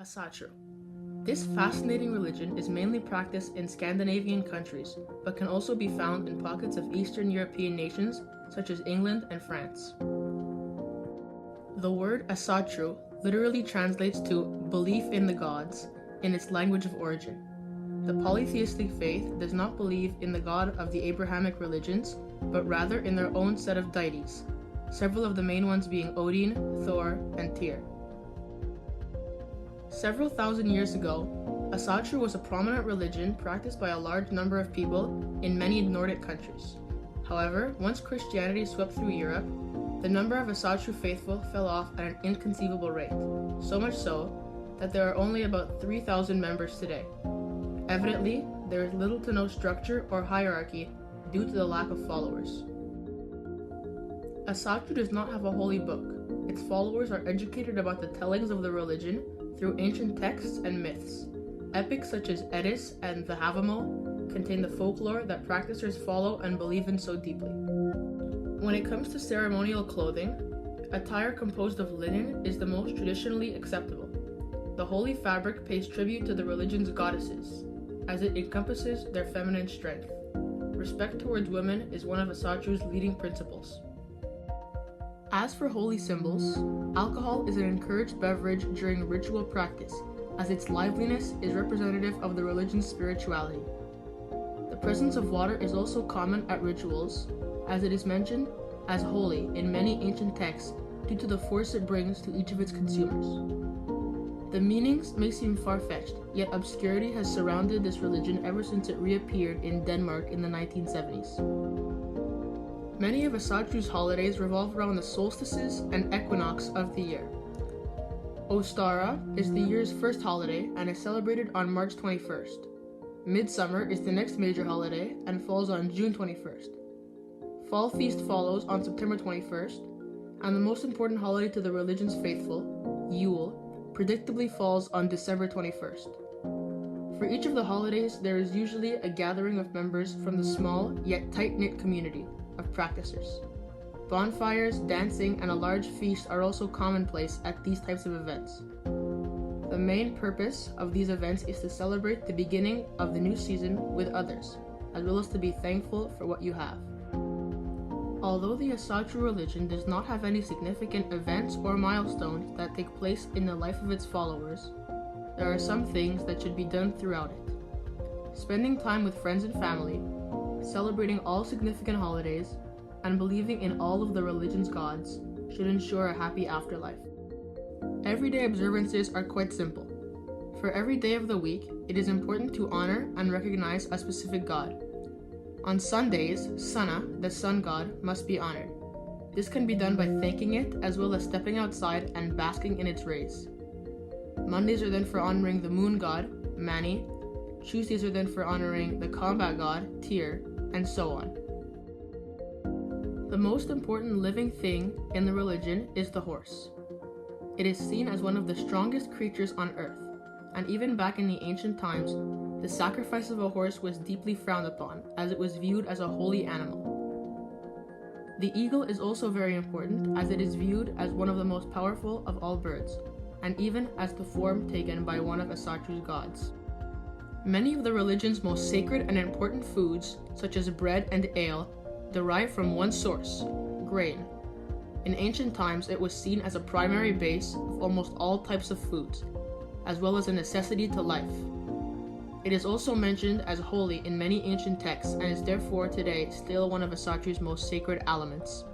Asatru. This fascinating religion is mainly practiced in Scandinavian countries, but can also be found in pockets of Eastern European nations such as England and France. The word Asatru literally translates to belief in the gods in its language of origin. The polytheistic faith does not believe in the God of the Abrahamic religions, but rather in their own set of deities, several of the main ones being Odin, Thor, and Tyr. Several thousand years ago, Asatru was a prominent religion practiced by a large number of people in many Nordic countries. However, once Christianity swept through Europe, the number of Asatru faithful fell off at an inconceivable rate, so much so that there are only about 3,000 members today. Evidently, there is little to no structure or hierarchy due to the lack of followers. Asatru does not have a holy book. Its followers are educated about the tellings of the religion through ancient texts and myths. Epics such as Edis and the Havamal contain the folklore that practitioners follow and believe in so deeply. When it comes to ceremonial clothing, attire composed of linen is the most traditionally acceptable. The holy fabric pays tribute to the religion's goddesses, as it encompasses their feminine strength. Respect towards women is one of Asatru's leading principles. As for holy symbols, alcohol is an encouraged beverage during ritual practice, as its liveliness is representative of the religion's spirituality. The presence of water is also common at rituals, as it is mentioned as holy in many ancient texts due to the force it brings to each of its consumers. The meanings may seem far-fetched, yet obscurity has surrounded this religion ever since it reappeared in Denmark in the 1970s. Many of Asatru's holidays revolve around the solstices and equinox of the year. Ostara is the year's first holiday and is celebrated on March 21st. Midsummer is the next major holiday and falls on June 21st. Fall feast follows on September 21st, and the most important holiday to the religion's faithful, Yule, predictably falls on December 21st. For each of the holidays, there is usually a gathering of members from the small yet tight-knit community of practicers. Bonfires, dancing, and a large feast are also commonplace at these types of events. The main purpose of these events is to celebrate the beginning of the new season with others, as well as to be thankful for what you have. Although the Asatru religion does not have any significant events or milestones that take place in the life of its followers, there are some things that should be done throughout it. Spending time with friends and family, celebrating all significant holidays, and believing in all of the religion's gods should ensure a happy afterlife. Everyday observances are quite simple. For every day of the week, it is important to honor and recognize a specific god. On Sundays, Sana, the sun god, must be honored. This can be done by thanking it as well as stepping outside and basking in its rays. Mondays are then for honoring the moon god, Mani. Tuesdays are then for honoring the combat god, Tyr, and so on. The most important living thing in the religion is the horse. It is seen as one of the strongest creatures on earth, and even back in the ancient times, the sacrifice of a horse was deeply frowned upon, as it was viewed as a holy animal. The eagle is also very important, as it is viewed as one of the most powerful of all birds, and even as the form taken by one of Asatru's gods. Many of the religion's most sacred and important foods, such as bread and ale, derive from one source, grain. In ancient times, it was seen as a primary base of almost all types of foods, as well as a necessity to life. It is also mentioned as holy in many ancient texts and is therefore today still one of Asatru's most sacred elements.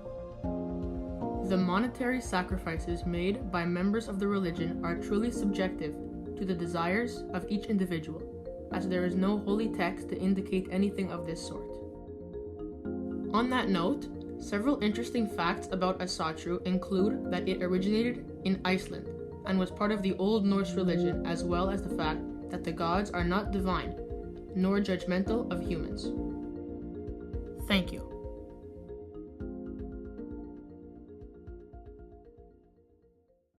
The monetary sacrifices made by members of the religion are truly subjective to the desires of each individual, as there is no holy text to indicate anything of this sort. On that note, several interesting facts about Asatru include that it originated in Iceland and was part of the Old Norse religion, as well as the fact that the gods are not divine, nor judgmental of humans. Thank you.